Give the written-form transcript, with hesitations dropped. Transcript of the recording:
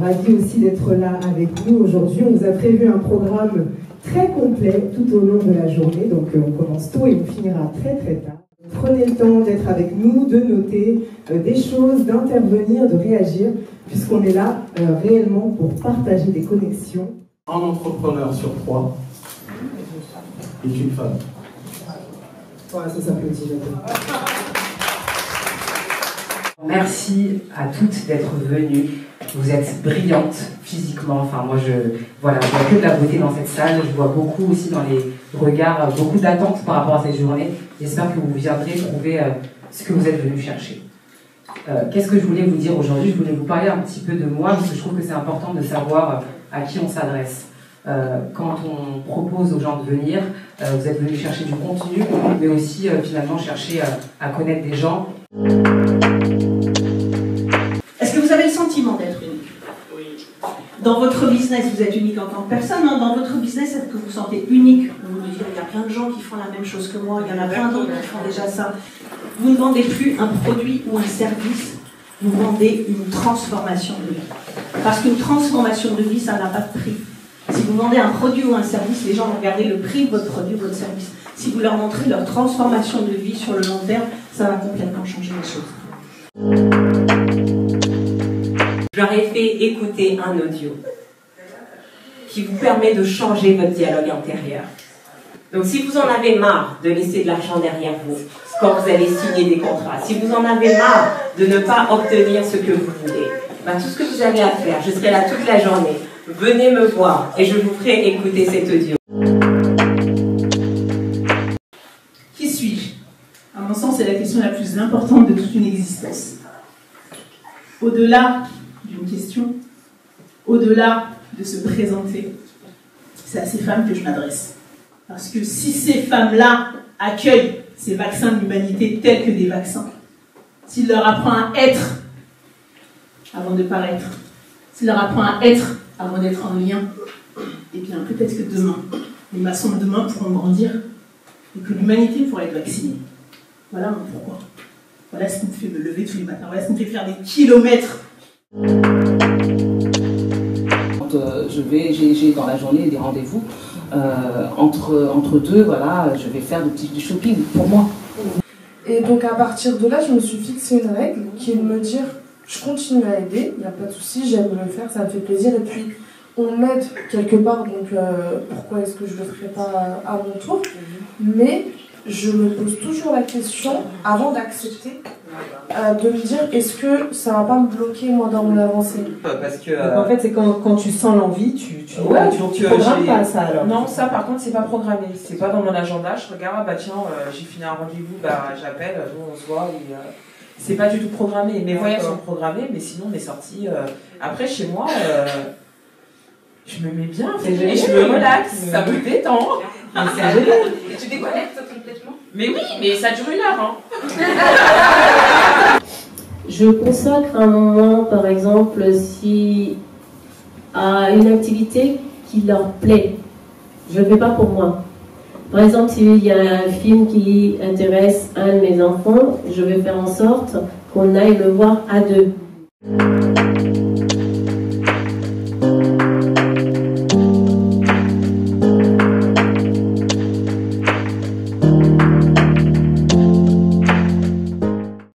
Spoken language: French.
Ravi aussi d'être là avec nous aujourd'hui. On vous a prévu un programme très complet tout au long de la journée. Donc on commence tôt et on finira très très tard. Prenez le temps d'être avec nous, de noter des choses, d'intervenir, de réagir, puisqu'on est là réellement pour partager des connexions. Un entrepreneur sur 3 est une femme. Ouais, ça s'applaudit. Merci à toutes d'être venues. Vous êtes brillantes physiquement. Enfin, moi, je vois que de la beauté dans cette salle. Je vois beaucoup aussi dans les regards, beaucoup d'attentes par rapport à cette journée. J'espère que vous viendrez trouver ce que vous êtes venus chercher. Qu'est-ce que je voulais vous dire aujourd'hui? Je voulais vous parler un petit peu de moi, parce que je trouve que c'est important de savoir à qui on s'adresse. Quand on propose aux gens de venir, vous êtes venus chercher du contenu, mais aussi finalement chercher à connaître des gens. Est-ce que vous avez le sentiment d'être unique? Oui. Dans votre business, vous êtes unique en tant que personne. Non, dans votre business, est-ce que vous vous sentez unique? Vous me dites, il y a plein de gens qui font la même chose que moi, il y en a plein d'autres qui font déjà ça. Vous ne vendez plus un produit ou un service, vous vendez une transformation de vie. Parce qu'une transformation de vie, ça n'a pas de prix. Si vous vendez un produit ou un service, les gens vont regarder le prix de votre produit ou votre service. Si vous leur montrez leur transformation de vie sur le long terme, ça va complètement changer les choses. Je leur ai fait écouter un audio qui vous permet de changer votre dialogue intérieur. Donc si vous en avez marre de laisser de l'argent derrière vous, quand vous allez signer des contrats, si vous en avez marre de ne pas obtenir ce que vous voulez, tout ce que vous avez à faire, je serai là toute la journée, venez me voir et je vous ferai écouter cet audio. Qui suis-je? À mon sens, c'est la question la plus importante de toute une existence. Au-delà d'une question, au-delà de se présenter, c'est à ces femmes que je m'adresse. Parce que si ces femmes-là accueillent ces vaccins de l'humanité tels que des vaccins, s'il leur apprend à être avant de paraître, s'il leur apprend à être avant d'être en lien, eh bien peut-être que demain, les maçons de demain pourront grandir et que l'humanité pourra être vaccinée. Voilà mon pourquoi. Voilà ce qui me fait me lever tous les matins. Voilà ce qui me fait faire des kilomètres. J'ai dans la journée des rendez-vous. Entre deux, voilà, je vais faire du shopping pour moi. Et donc à partir de là, je me suis fixé une règle qui est de me dire, je continue à aider, il n'y a pas de souci, j'aime le faire, ça me fait plaisir. Et puis on m'aide quelque part, donc pourquoi est-ce que je ne le ferai pas à mon tour? Mais je me pose toujours la question, avant d'accepter, de me dire, est-ce que ça va pas me bloquer moi dans mon avancée? Parce que donc, en fait, c'est quand tu sens l'envie, tu programmes pas ça alors. Non, ça par contre, c'est pas programmé. C'est pas dans mon agenda. Je regarde, tiens, j'ai fini un rendez-vous, j'appelle, on se voit. Et, c'est pas du tout programmé. Mes voyages sont programmés, mais sinon mes sorties. Après, chez moi, je me mets bien, je me relaxe, ça me détend. C'est génial. Et tu déconnectes complètement? Mais oui, mais ça dure 1 heure. Je consacre un moment, par exemple, à une activité qui leur plaît. Je ne le fais pas pour moi. Par exemple, s'il y a un film qui intéresse un de mes enfants, je vais faire en sorte qu'on aille le voir à 2.